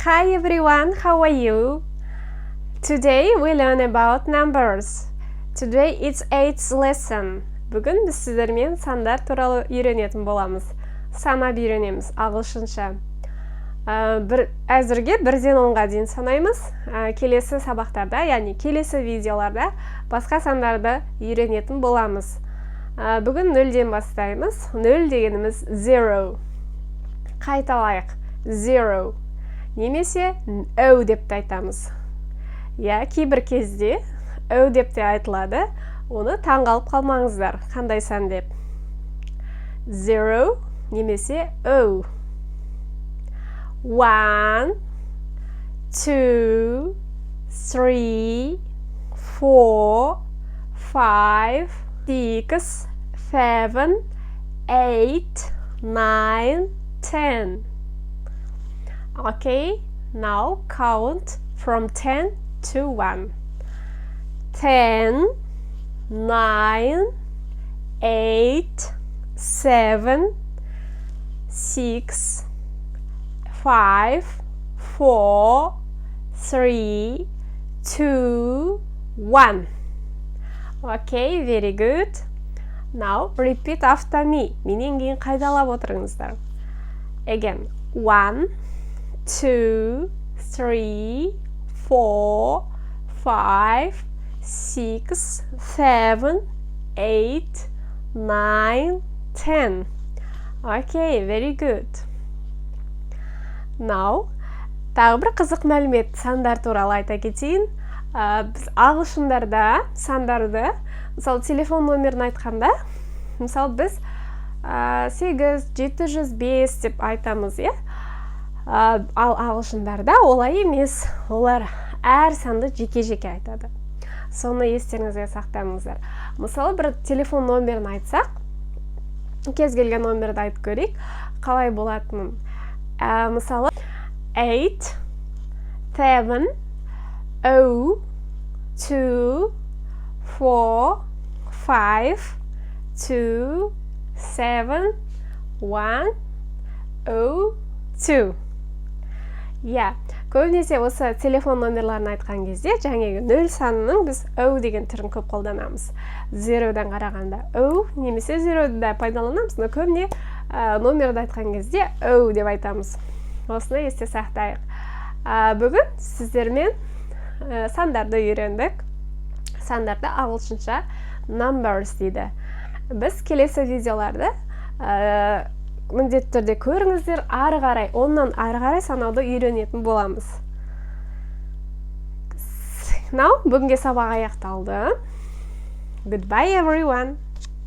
Hi everyone, how are you? Today we learn about numbers. Today it's 8th lesson. Бүгін біз сіздермен сандар туралы үйренетін боламыз. Санап үйренеміз, ағылшынша. Әзірге 1-ден 10-ға дейін санаймыз. Келесі сабақтарда, яғни келесі видеоларда басқа сандарды үйренетін боламыз. Бүгін 0-ден бастаймыз. 0 дегеніміз 0. Қайталайық. 0. Немесе өу деп айтамыз. Кейбір кезде өу деп те айтылады. Оны таңғалып қалмаңыздар. Қандай сан деп. 0 немесе өу. 1, 2, 3, 4, 5, 6, 7, 8, 9, 10. Okay, now count from 10 to 1. 10, 9, 8, 7, 6, 5, 4, 3, 2, 1. Okay, very good. Now repeat after me. Менен кейін қайталап отырыңыздар. Again, 1, 2, 3, 4, 5, 6, 7, 8, 9, 10. Okay, very good. Now, тағы бір қызық мәлімет сандар туралы айта кетейін. Біз ағылшындарда сандарды, мысалы телефон номерін айтқанда, мысалы біз 8, 705 деп айтамыз, ал ағылшындарда олай емес, олар әр санды жеке-жеке айтады. Соны естеріңізге сақтаңыздар. Мысалы бір телефон номерін айтсақ, кез келген номерді айтып көрейік, қалай болатынын. Мысалы 8, 7, 0, 2, 4, 5, 2, 7, 1, 0, 2. Көбінесе осы телефон номерларын айтқан кезде, жаңағы 0 санының біз өу деген түрін көп қолданамыз. 0-дан қарағанда өу, немесе 0-ді пайдаланамыз, но көбіне номерді айтқан кезде өу деп айтамыз. Осыны есте сақтайық. Бүгін сіздермен сандарды үйрендік. Сандарды ағылшынша numbers дейді. Біз келесі видеоларды міндетті түрде көріңіздер, ары қарай, оннан ары қарай санауды үйренетін боламыз. Now, бүгінге сабақ аяқталды. Goodbye everyone.